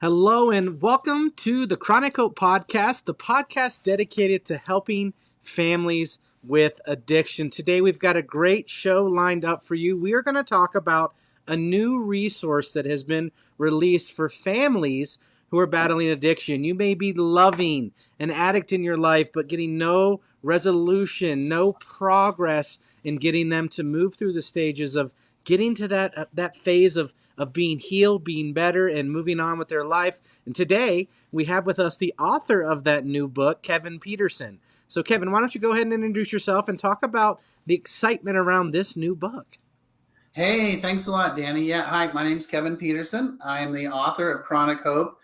Hello and welcome to the Chronic Hope Podcast, the podcast dedicated to helping families with addiction. Today we've got a great show lined up for you. We are going to talk about a new resource that has been released for families who are battling addiction. You may be loving an addict in your life, but getting no resolution, no progress in getting them to move through the stages of getting to that phase of being healed, being better, and moving on with their life. And today, we have with us the author of that new book, Kevin Petersen. So, Kevin, why don't you go ahead and introduce yourself and talk about the excitement around this new book? Hey, thanks a lot, Danny. Yeah, hi, my name's Kevin Petersen. I am the author of Chronic Hope,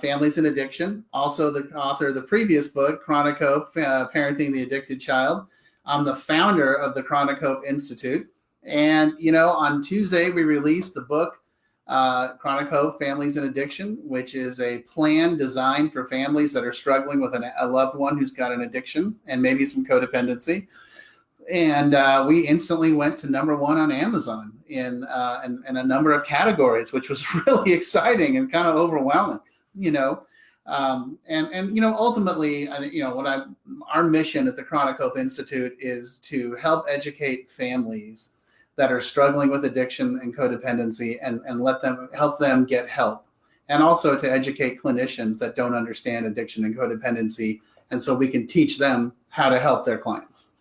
Families in Addiction. Also the author of the previous book, Chronic Hope, Parenting the Addicted Child. I'm the founder of the Chronic Hope Institute. And, on Tuesday, we released the book, Chronic Hope, Families in Addiction, which is a plan designed for families that are struggling with a loved one who's got an addiction and maybe some codependency. And we instantly went to number one on Amazon in a number of categories, which was really exciting and kind of overwhelming, ultimately, our mission at the Chronic Hope Institute is to help educate families that are struggling with addiction and codependency and help them get help. And also to educate clinicians that don't understand addiction and codependency. And so we can teach them how to help their clients.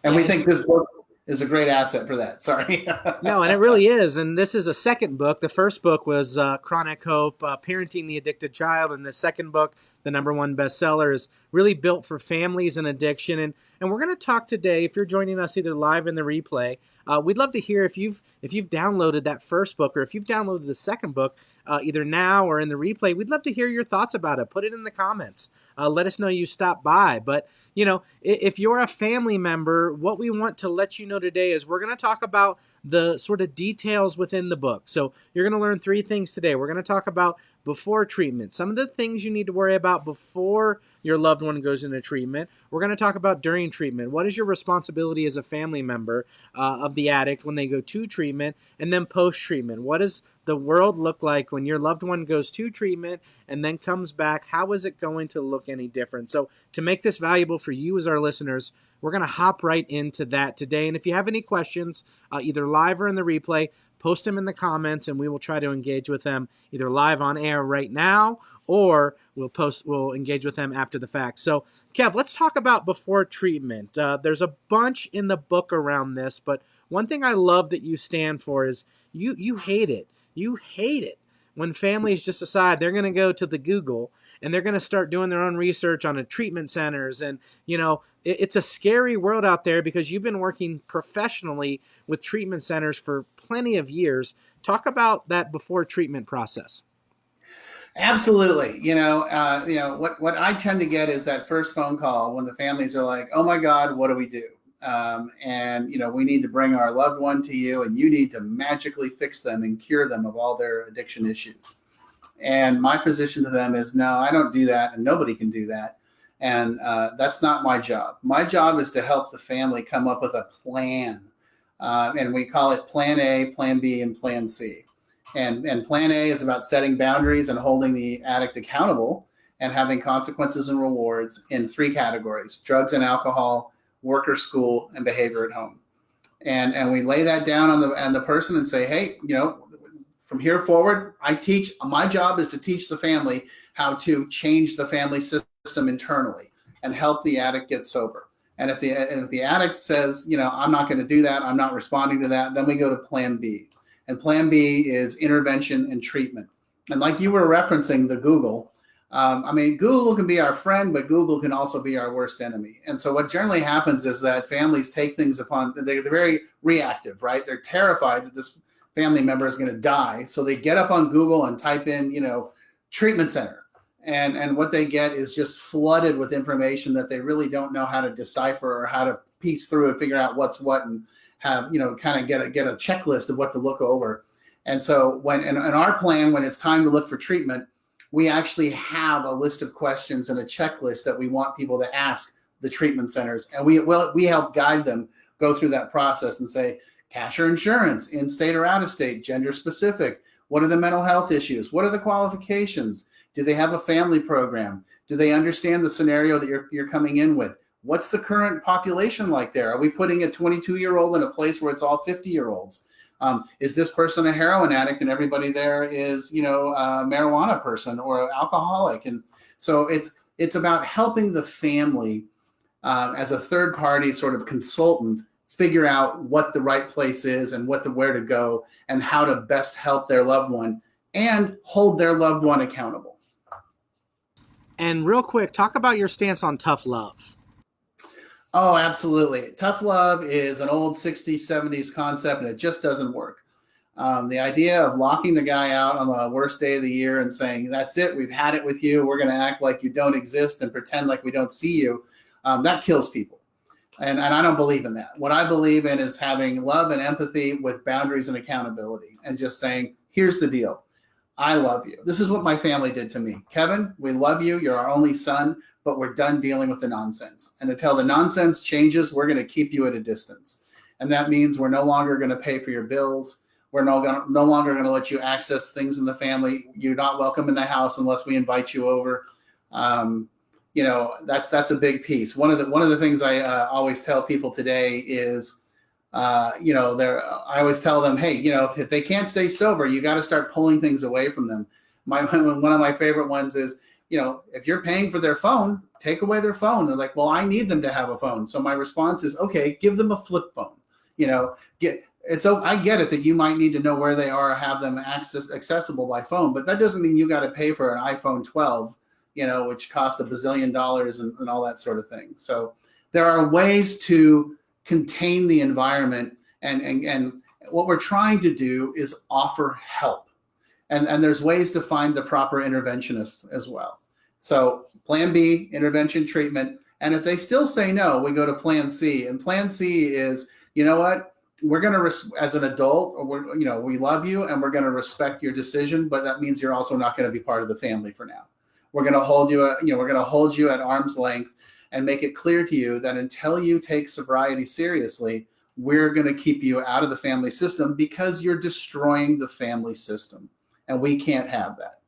And we think this book is a great asset for that. Sorry. No, and it really is. And this is a second book. The first book was Chronic Hope, Parenting the Addicted Child. And the second book, the number one bestseller, is really built for families and addiction. And we're going to talk today, if you're joining us either live in the replay, we'd love to hear if you've downloaded that first book or if you've downloaded the second book, either now or in the replay. We'd love to hear your thoughts about it. Put it in the comments. Let us know you stopped by. But, if you're a family member, what we want to let you know today is we're going to talk about the sort of details within the book. So you're going to learn three things today. We're going to talk about before treatment, some of the things you need to worry about before your loved one goes into treatment. We're going to talk about during treatment. What is your responsibility as a family member of the addict when they go to treatment, and then post-treatment? What does the world look like when your loved one goes to treatment and then comes back? How is it going to look any different? So to make this valuable for you as our listeners, we're going to hop right into that today. And if you have any questions, either live or in the replay, post them in the comments and we will try to engage with them either live on air right now or we'll engage with them after the fact. So, Kev, let's talk about before treatment. There's a bunch in the book around this, but one thing I love that you stand for is you hate it. You hate it when families just decide they're going to go to the Google and they're going to start doing their own research on the treatment centers. And, it's a scary world out there because you've been working professionally with treatment centers for plenty of years. Talk about that before treatment process. Absolutely. What I tend to get is that first phone call when the families are like, oh my God, what do we do? We need to bring our loved one to you and you need to magically fix them and cure them of all their addiction issues. And my position to them is, no, I don't do that and nobody can do that. And that's not my job. My job is to help the family come up with a plan. And we call it Plan A, Plan B, and Plan C. And Plan A is about setting boundaries and holding the addict accountable and having consequences and rewards in three categories: drugs and alcohol, work or school, and behavior at home. And we lay that down on the person and say, hey, from here forward, my job is to teach the family how to change the family system internally and help the addict get sober. And if the addict says, I'm not going to do that, I'm not responding to that, then we go to Plan B. And Plan B is intervention and treatment. And like you were referencing the Google, Google can be our friend, but Google can also be our worst enemy. And so what generally happens is that families take things they're very reactive, right? They're terrified that this family member is going to die. So they get up on Google and type in, treatment center. And what they get is just flooded with information that they really don't know how to decipher or how to piece through and figure out what's what and have, kind of get a checklist of what to look over. And so in our plan, when it's time to look for treatment, we actually have a list of questions and a checklist that we want people to ask the treatment centers. And we help guide them go through that process and say, cash or insurance, in-state or out-of-state, gender specific, What are the mental health issues? What are the qualifications? Do they have a family program? Do they understand the scenario that you're coming in with? What's the current population like there? Are we putting a 22-year-old in a place where it's all 50-year-olds? Is this person a heroin addict and everybody there is, a marijuana person or an alcoholic? And so it's about helping the family as a third party sort of consultant figure out what the right place is and where to go and how to best help their loved one and hold their loved one accountable. And real quick, talk about your stance on tough love. Oh, absolutely. Tough love is an old 60s, 70s concept, and it just doesn't work. The idea of locking the guy out on the worst day of the year and saying, that's it, we've had it with you, we're going to act like you don't exist and pretend like we don't see you, that kills people. And I don't believe in that. What I believe in is having love and empathy with boundaries and accountability and just saying, here's the deal. I love you. This is what my family did to me. Kevin, we love you. You're our only son, but we're done dealing with the nonsense. And until the nonsense changes, we're going to keep you at a distance. And that means we're no longer going to pay for your bills. We're no longer going to let you access things in the family. You're not welcome in the house unless we invite you over. That's a big piece. One of the things I always tell people today is, I always tell them, hey, if they can't stay sober, you got to start pulling things away from them. One of my favorite ones is, if you're paying for their phone, take away their phone. They're like, well, I need them to have a phone. So my response is, okay, give them a flip phone. I get it that you might need to know where they are, have them accessible by phone, but that doesn't mean you got to pay for an iPhone 12, which cost $1 bazillion and all that sort of thing. So there are ways to contain the environment, and what we're trying to do is offer help. And there's ways to find the proper interventionists as well. So plan B, intervention treatment. And if they still say no, we go to plan C. And plan C is, you know what? We're going to, as an adult, we love you and we're going to respect your decision, but that means you're also not going to be part of the family for now. We're going to hold you at arm's length and make it clear to you that until you take sobriety seriously, we're going to keep you out of the family system because you're destroying the family system. And we can't have that.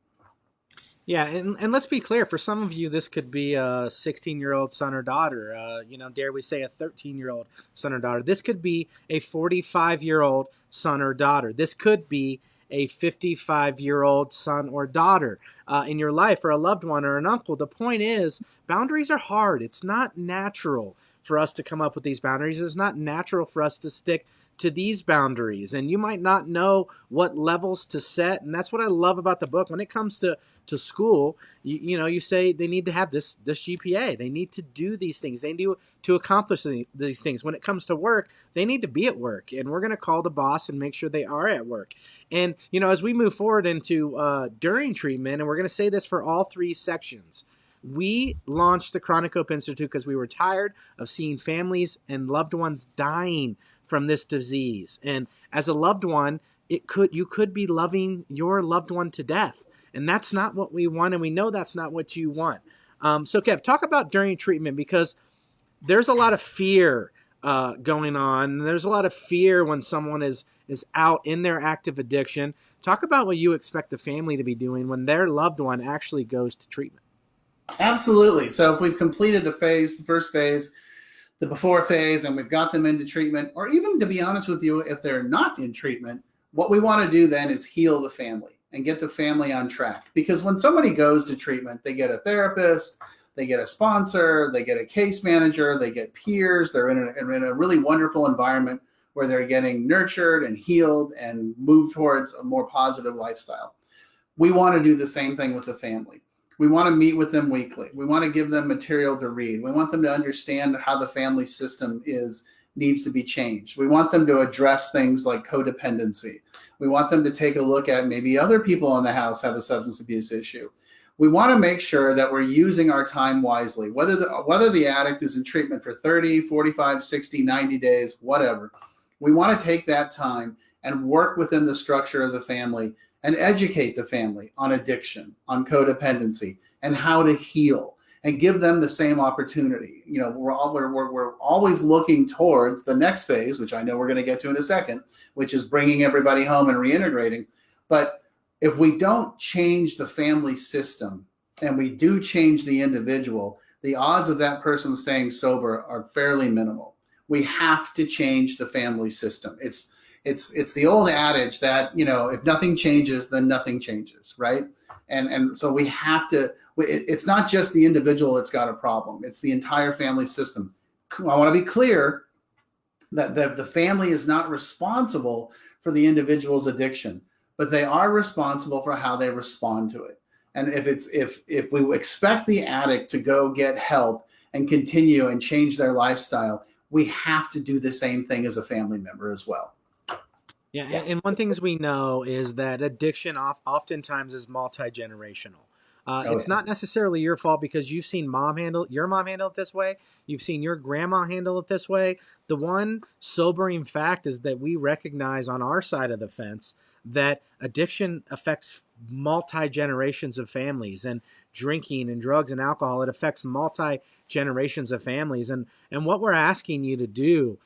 Yeah, and let's be clear, for some of you, this could be a 16-year-old son or daughter, dare we say a 13-year-old son or daughter. This could be a 45-year-old son or daughter. This could be a 55-year-old son or daughter in your life, or a loved one or an uncle. The point is, boundaries are hard. It's not natural for us to come up with these boundaries. It's not natural for us to stick to these boundaries, and you might not know what levels to set. And that's what I love about the book. When it comes to school, you say they need to have this GPA. They need to do these things. They need to accomplish these things. When it comes to work, they need to be at work, and we're going to call the boss and make sure they are at work. And as we move forward into during treatment, and we're going to say this for all three sections, we launched the Chronic Hope Institute because we were tired of seeing families and loved ones dying from this disease. And as a loved one, you could be loving your loved one to death. And that's not what we want, and we know that's not what you want. So Kev, talk about during treatment, because there's a lot of fear going on. There's a lot of fear when someone is out in their active addiction. Talk about what you expect the family to be doing when their loved one actually goes to treatment. Absolutely. So if we've completed the first phase, the before phase, and we've got them into treatment, or even, to be honest with you, if they're not in treatment, what we want to do then is heal the family and get the family on track. Because when somebody goes to treatment, they get a therapist, they get a sponsor, they get a case manager, they get peers. They're in a really wonderful environment where they're getting nurtured and healed and moved towards a more positive lifestyle. We want to do the same thing with the family. We want to meet with them weekly. We want to give them material to read. We want them to understand how the family system needs to be changed. We want them to address things like codependency. We want them to take a look at maybe other people in the house have a substance abuse issue. We want to make sure that we're using our time wisely, whether the addict is in treatment for 30, 45, 60, 90 days, whatever. We want to take that time and work within the structure of the family and educate the family on addiction, on codependency, and how to heal, and give them the same opportunity. We're always looking towards the next phase, which I know we're going to get to in a second, which is bringing everybody home and reintegrating. But if we don't change the family system and we do change the individual, the odds of that person staying sober are fairly minimal. We have to change the family system. It's the old adage that, if nothing changes, then nothing changes, right? And so we have to. It's not just the individual that's got a problem. It's the entire family system. I want to be clear that the family is not responsible for the individual's addiction, but they are responsible for how they respond to it. And if we expect the addict to go get help and continue and change their lifestyle, we have to do the same thing as a family member as well. Yeah, and one things we know is that addiction oftentimes is multi-generational. Oh, It's yeah. not necessarily your fault because you've seen your mom handle it this way. You've seen your grandma handle it this way. The one sobering fact is that we recognize on our side of the fence that addiction affects multi-generations of families, and drinking and drugs and alcohol, it affects multi-generations of families. And what we're asking you to do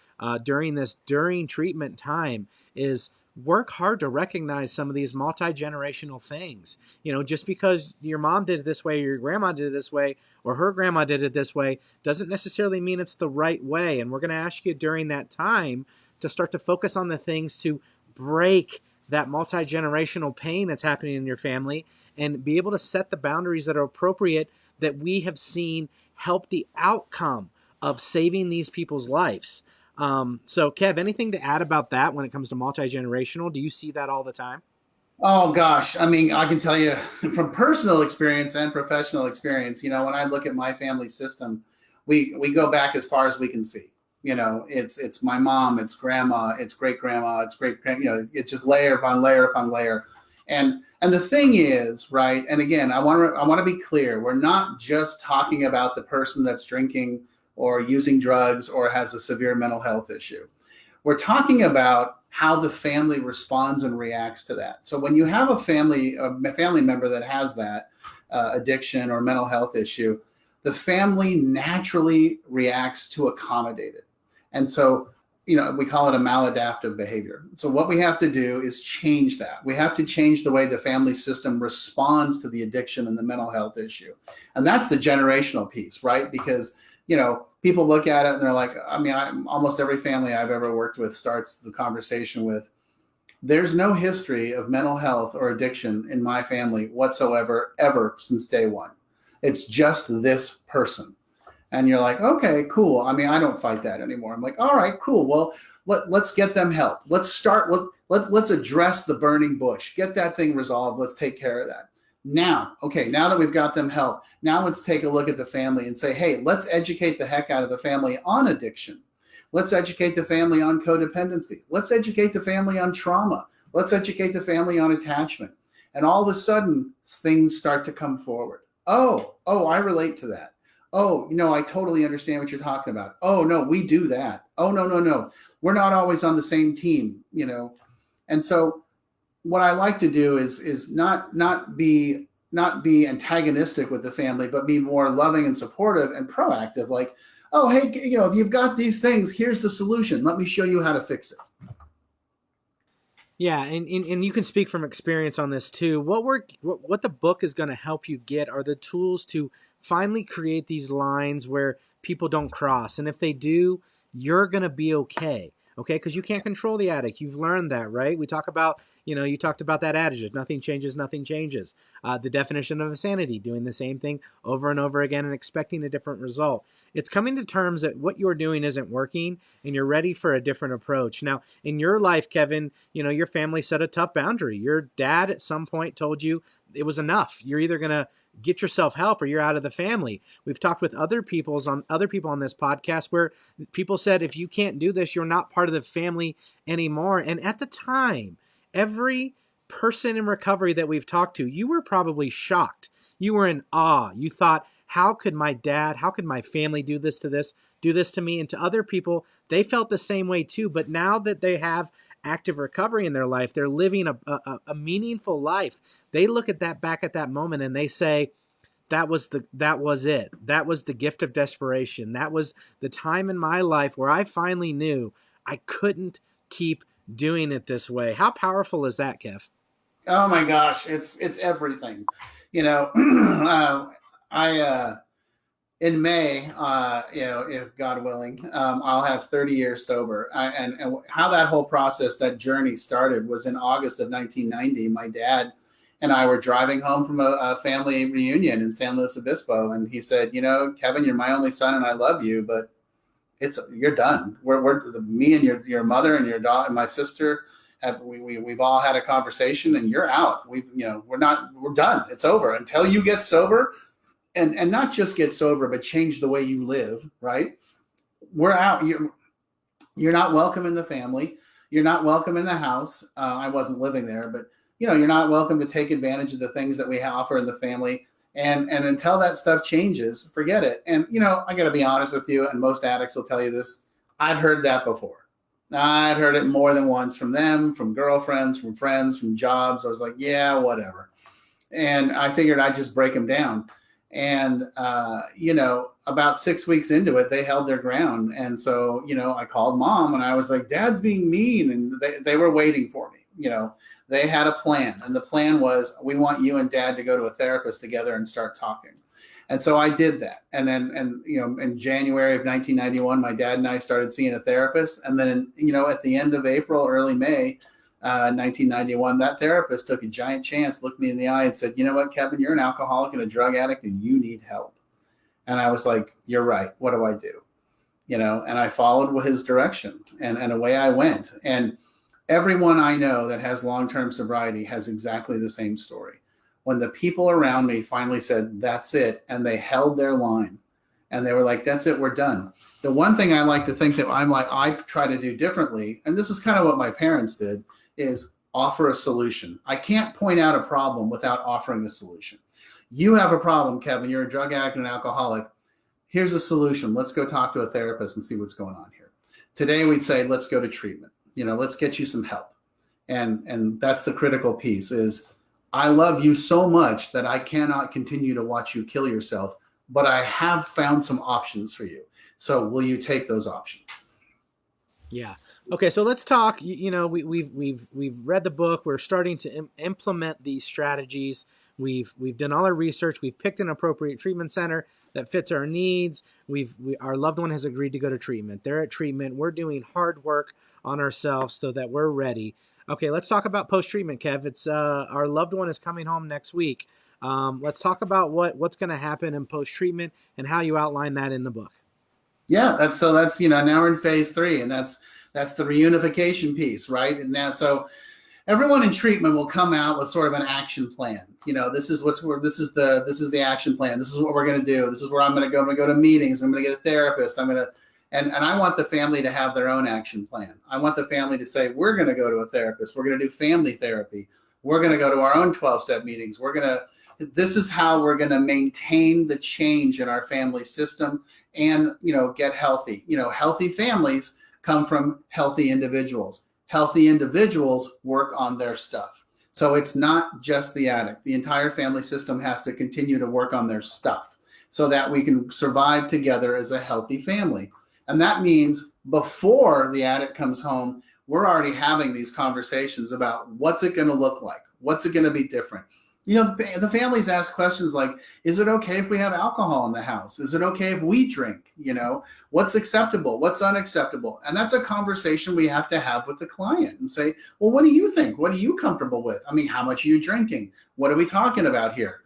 during treatment time is work hard to recognize some of these multi-generational things. Just because your mom did it this way or your grandma did it this way or her grandma did it this way doesn't necessarily mean it's the right way. And we're going to ask you during that time to start to focus on the things to break that multi-generational pain that's happening in your family and be able to set the boundaries that are appropriate that we have seen help the outcome of saving these people's lives. So Kev, anything to add about that when it comes to multi-generational? Do you see that all the time? Oh gosh, I mean, I can tell you from personal experience and professional experience. When I look at my family system, we go back as far as we can see. It's my mom, it's grandma, it's great grandma, it's great. It's just layer upon layer upon layer, and the thing is, right? And again, I want to be clear. We're not just talking about the person that's drinking or using drugs or has a severe mental health issue. We're talking about how the family responds and reacts to that. So when you have a family member that has that addiction or mental health issue, the family naturally reacts to accommodate it. And so, we call it a maladaptive behavior. So what we have to do is change that. We have to change the way the family system responds to the addiction and the mental health issue. And that's the generational piece, right? Because people look at it and they're like, almost every family I've ever worked with starts the conversation with, there's no history of mental health or addiction in my family whatsoever, ever since day one. It's just this person. And you're like, okay, cool. I don't fight that anymore. I'm like, all right, cool. Well, let's get them help. Let's start with, let's address the burning bush, get that thing resolved. Let's take care of that. Now that we've got them help, now let's take a look at the family and say, hey, let's educate the heck out of the family on addiction. Let's educate the family on codependency. Let's educate the family on trauma. Let's educate the family on attachment. And all of a sudden, things start to come forward. Oh, I relate to that. Oh, I totally understand what you're talking about. Oh, no, we do that. Oh, no. We're not always on the same team, And so what I like to do is not be antagonistic with the family, but be more loving and supportive and proactive. Like, oh, hey, if you've got these things, here's the solution. Let me show you how to fix it. Yeah, and you can speak from experience on this too. What the book is going to help you get are the tools to finally create these lines where people don't cross, and if they do, you're going to be okay. Okay, because you can't control the addict. You've learned that, right? We talk about, you talked about that adage, if nothing changes, nothing changes. The definition of insanity, doing the same thing over and over again and expecting a different result. It's coming to terms that what you're doing isn't working and you're ready for a different approach. Now, in your life, Kevin, your family set a tough boundary. Your dad at some point told you it was enough. You're either going to get yourself help or you're out of the family. We've talked with other people on this podcast where people said, if you can't do this, you're not part of the family anymore. And at the time, every person in recovery that we've talked to, you were probably shocked. You were in awe. You thought, how could my family do this to me? And to other people, they felt the same way too. But now that they have active recovery in their life, they're living a meaningful life. They look at that moment and they say, that was it. That was the gift of desperation. That was the time in my life where I finally knew I couldn't keep doing it this way. How powerful is that, Kev? Oh my gosh, it's everything. You know, I in May, if God willing, I'll have 30 years sober. And how that whole process, that journey started was in August of 1990. My dad and I were driving home from a family reunion in San Luis Obispo, and he said, Kevin, you're my only son, and I love you, but you're done. We're me and your mother and your daughter and my sister we've all had a conversation, and you're out. We're done. It's over until you get sober, and not just get sober, but change the way you live. Right? We're out. You're not welcome in the family. You're not welcome in the house. I wasn't living there, but you're not welcome to take advantage of the things that we offer in the family. And until that stuff changes, forget it. And I got to be honest with you, and most addicts will tell you this. I've heard that before. I've heard it more than once from them, from girlfriends, from friends, from jobs. I was like, yeah, whatever. And I figured I'd just break them down. And, about 6 weeks into it, they held their ground. And so, I called mom and I was like, Dad's being mean. And they were waiting for me. They had a plan. And the plan was, we want you and Dad to go to a therapist together and start talking. And so I did that. And then, in January of 1991, my dad and I started seeing a therapist. And then, at the end of April, early May, 1991, that therapist took a giant chance, looked me in the eye and said, you know what, Kevin, you're an alcoholic and a drug addict and you need help. And I was like, you're right. What do I do? And I followed his direction and away I went. And everyone I know that has long-term sobriety has exactly the same story. When the people around me finally said, that's it, and they held their line and they were like, that's it, we're done. The one thing I like to think that I try to do differently, and this is kind of what my parents did, is offer a solution. I can't point out a problem without offering a solution. You have a problem, Kevin. You're a drug addict and an alcoholic. Here's a solution. Let's go talk to a therapist and see what's going on here. Today, we'd say, let's go to treatment. Let's get you some help. And that's the critical piece is, I love you so much that I cannot continue to watch you kill yourself, but I have found some options for you. So will you take those options? Yeah. Okay. So let's talk. We've read the book. We're starting to implement these strategies. We've done all our research. We've picked an appropriate treatment center that fits our needs. Our loved one has agreed to go to treatment. They're at treatment. We're doing hard work on ourselves so that we're ready. Okay, let's talk about post-treatment, Kev. It's our loved one is coming home next week. Let's talk about what's going to happen in post-treatment and how you outline that in the book. Yeah, that's now we're in phase 3, and that's the reunification piece, right? And so everyone in treatment will come out with sort of an action plan. This is the action plan. This is what we're going to do. This is where I'm going to go. I'm going to go to meetings. I'm going to get a therapist. And I want the family to have their own action plan. I want the family to say, we're going to go to a therapist. We're going to do family therapy. We're going to go to our own 12-step meetings. This is how we're going to maintain the change in our family system and, get healthy. Healthy families come from healthy individuals. Healthy individuals work on their stuff. So it's not just the addict. The entire family system has to continue to work on their stuff so that we can survive together as a healthy family. And that means before the addict comes home, we're already having these conversations about what's it going to look like? What's it going to be different? The families ask questions like, is it okay if we have alcohol in the house? Is it okay if we drink? What's acceptable? What's unacceptable? And that's a conversation we have to have with the client and say, well, what do you think? What are you comfortable with? How much are you drinking? What are we talking about here?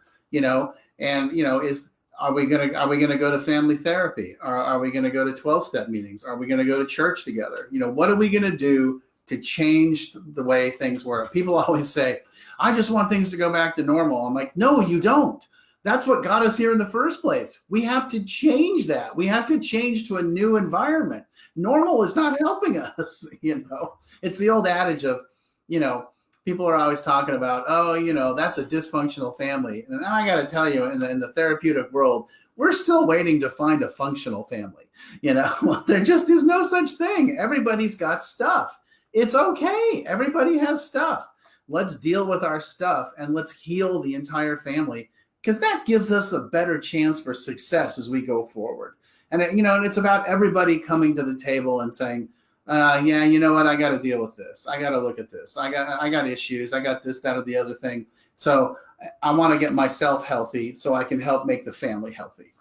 Are we gonna go to family therapy? Are we gonna go to 12-step meetings? Are we gonna go to church together? What are we gonna do to change the way things work? People always say, I just want things to go back to normal. I'm like, no, you don't. That's what got us here in the first place. We have to change that. We have to change to a new environment. Normal is not helping us. It's the old adage of, people are always talking about, that's a dysfunctional family. And I got to tell you, in the therapeutic world, we're still waiting to find a functional family. There just is no such thing. Everybody's got stuff. It's okay. Everybody has stuff. Let's deal with our stuff and let's heal the entire family, because that gives us a better chance for success as we go forward. And it's about everybody coming to the table and saying, Yeah, you know what? I got to deal with this. I got to look at this. I got issues. I got this, that, or the other thing. So I want to get myself healthy so I can help make the family healthy.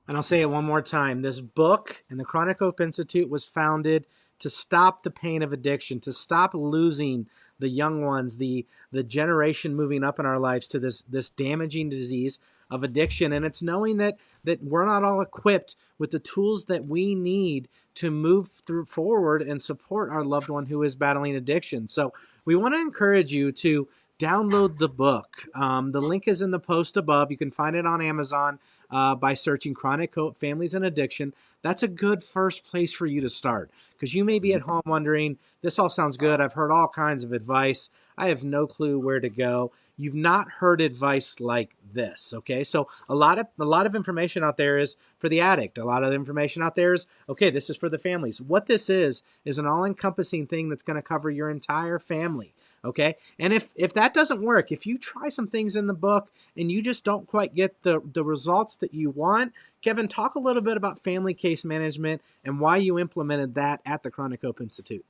And I'll say it one more time. This book and the Chronic Hope Institute was founded to stop the pain of addiction, to stop losing the young ones, the generation moving up in our lives to this damaging disease of addiction. And it's knowing that we're not all equipped with the tools that we need to move through forward and support our loved one who is battling addiction. So we want to encourage you to download the book. The link is in the post above. You can find it on Amazon by searching Chronic Hope Families and Addiction. That's a good first place for you to start, because you may be at home wondering, this all sounds good. I've heard all kinds of advice. I have no clue where to go. You've not heard advice like this, okay? So a lot of information out there is for the addict. A lot of information out there is, okay, this is for the families. What this is an all-encompassing thing that's going to cover your entire family. Okay. And if that doesn't work, if you try some things in the book and you just don't quite get the results that you want, Kevin, talk a little bit about family case management and why you implemented that at the Chronic Hope Institute.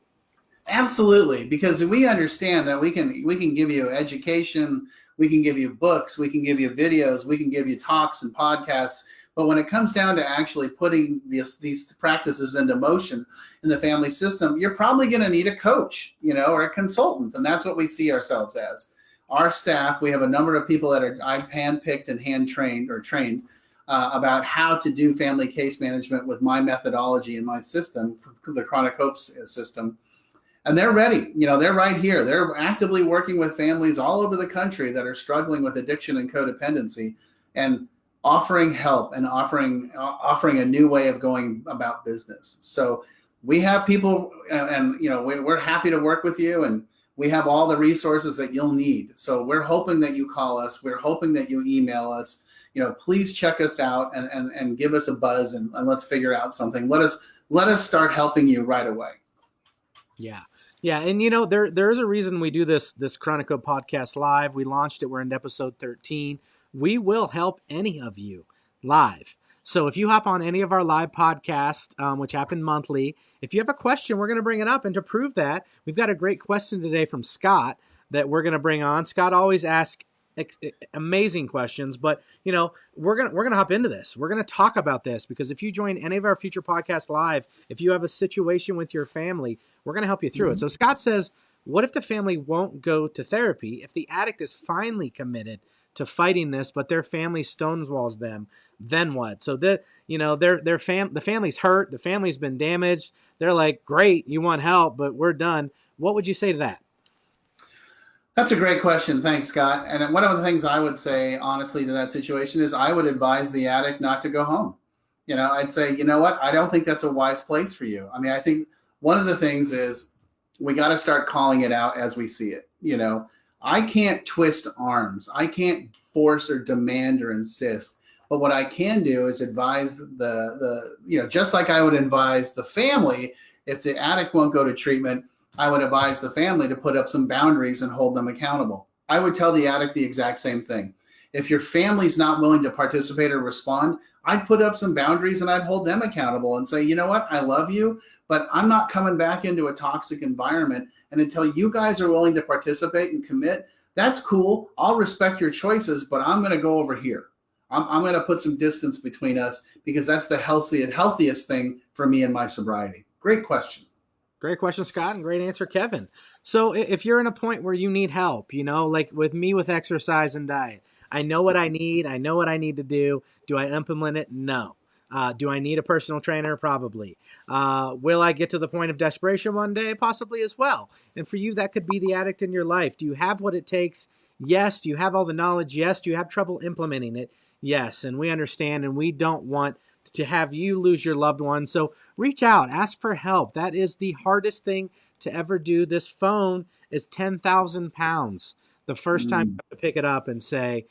Absolutely, because we understand that we can give you education, we can give you books, we can give you videos, we can give you talks and podcasts. But when it comes down to actually putting these practices into motion in the family system, you're probably going to need a coach, or a consultant. And that's what we see ourselves as. Our staff, we have a number of people that I've handpicked and hand trained or trained about how to do family case management with my methodology and my system, the Chronic Hope system. And they're ready. They're right here. They're actively working with families all over the country that are struggling with addiction and codependency, and offering help and offering a new way of going about business. So we have people, and we're happy to work with you, and we have all the resources that you'll need. So we're hoping that you call us. We're hoping that you email us. Please check us out and give us a buzz, and let's figure out something. Let us start helping you right away. Yeah. Yeah. And there is a reason we do this Chronic Hope podcast live. We launched it. We're in episode 13. We will help any of you live. So if you hop on any of our live podcasts, which happen monthly, if you have a question, we're going to bring it up. And to prove that, we've got a great question today from Scott that we're going to bring on. Scott always asks amazing questions, but we're gonna hop into this. We're gonna talk about this, because if you join any of our future podcasts live, if you have a situation with your family, we're gonna help you through it. So Scott says, what if the family won't go to therapy? If the addict is finally committed to fighting this, but their family stonewalls them, then what? So the family's hurt, the family's been damaged. They're like, great, you want help, but we're done. What would you say to that? That's a great question. Thanks, Scott. And one of the things I would say, honestly, to that situation is I would advise the addict not to go home. I'd say, you know what? I don't think that's a wise place for you. I mean, I think one of the things is we got to start calling it out as we see it. I can't twist arms. I can't force or demand or insist. But what I can do is advise just like I would advise the family, if the addict won't go to treatment, I would advise the family to put up some boundaries and hold them accountable. I would tell the addict the exact same thing. If your family's not willing to participate or respond, I'd put up some boundaries and I'd hold them accountable and say, you know what, I love you, but I'm not coming back into a toxic environment. And until you guys are willing to participate and commit, that's cool. I'll respect your choices, but I'm going to go over here. I'm going to put some distance between us, because that's the healthiest thing for me and my sobriety. Great question. Great question, Scott, and great answer, Kevin. So if you're in a point where you need help, like with me with exercise and diet, I know what I need. I know what I need to do. Do I implement it? No. Do I need a personal trainer? Probably. Will I get to the point of desperation one day? Possibly as well. And for you, that could be the addict in your life. Do you have what it takes? Yes. Do you have all the knowledge? Yes. Do you have trouble implementing it? Yes. And we understand, and we don't want to have you lose your loved one. So reach out, ask for help. That is the hardest thing to ever do. This phone is 10,000 pounds the first time you have to pick it up and say,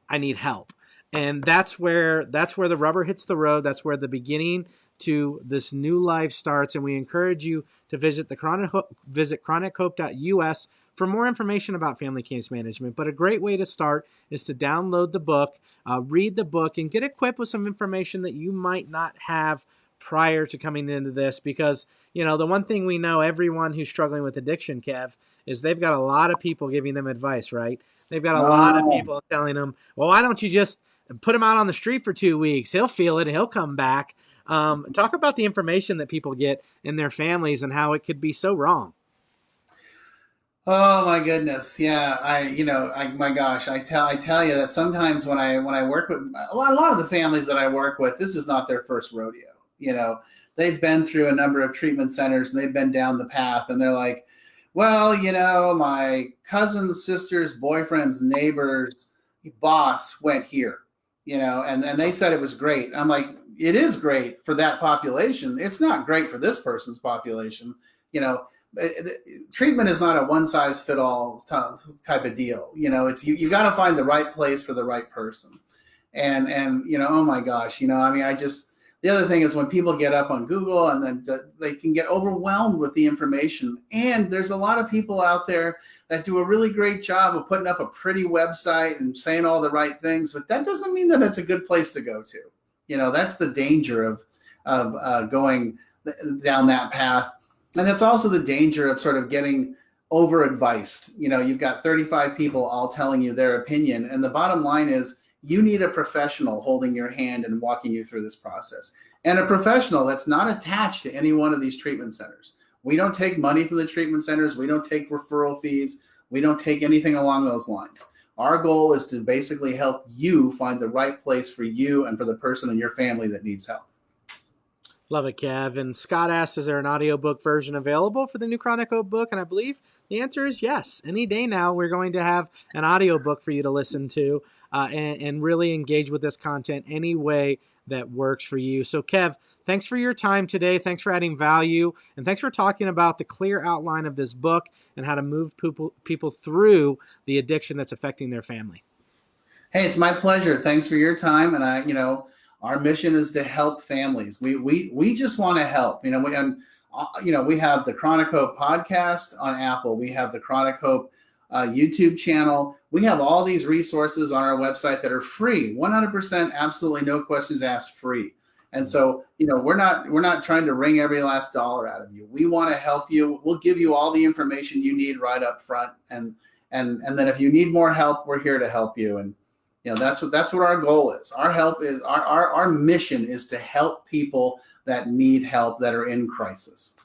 I need help. And that's where the rubber hits the road. That's where the beginning to this new life starts. And we encourage you to visit chronichope.us for more information about family case management. But a great way to start is to download the book, read the book, and get equipped with some information that you might not have prior to coming into this? Because, the one thing we know, everyone who's struggling with addiction, Kev, is they've got a lot of people giving them advice, right? They've got a lot of Oh, people telling them, well, why don't you just put him out on the street for 2 weeks? He'll feel it and he'll come back. Talk about the information that people get in their families and how it could be so wrong. oh my goodness. Yeah. My gosh, I tell you that sometimes when I work with a lot of the families that I work with, this is not their first rodeo. They've been through a number of treatment centers and they've been down the path and they're like, well, my cousin's sister's boyfriend's neighbor's boss went here, and they said it was great. I'm like, it is great for that population. It's not great for this person's population. You know, treatment is not a one size fit all type of deal. It's you got to find the right place for the right person. And oh my gosh, I just the other thing is when people get up on Google and then they can get overwhelmed with the information. And there's a lot of people out there that do a really great job of putting up a pretty website and saying all the right things, but that doesn't mean that it's a good place to go to. That's the danger of going down that path. And it's also the danger of sort of getting over advised. You've got 35 people all telling you their opinion. And the bottom line is you need a professional holding your hand and walking you through this process. And a professional that's not attached to any one of these treatment centers. We don't take money from the treatment centers. We don't take referral fees. We don't take anything along those lines. Our goal is to basically help you find the right place for you and for the person in your family that needs help. Love it, Kev. And Scott asked, is there an audiobook version available for the new Chronic Hope book? And I believe the answer is yes. Any day now, we're going to have an audiobook for you to listen to and really engage with this content any way that works for you. So, Kev, thanks for your time today. Thanks for adding value. And thanks for talking about the clear outline of this book and how to move people through the addiction that's affecting their family. Hey, it's my pleasure. Thanks for your time. And our mission is to help families. We just want to help. We have the Chronic Hope podcast on Apple. We have the Chronic Hope YouTube channel. We have all these resources on our website that are free, 100%, absolutely no questions asked, free. And so, we're not trying to wring every last dollar out of you. We want to help you. We'll give you all the information you need right up front. And then if you need more help, we're here to help you. And that's what our goal is. Our help is our mission is to help people that need help, that are in crisis.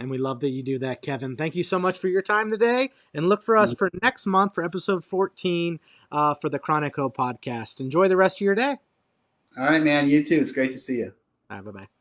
And we love that you do that, Kevin. Thank you so much for your time today. And look for us for next month for episode 14 for the Chronic Hope podcast. Enjoy the rest of your day. All right, man. You too. It's great to see you. All right, bye-bye.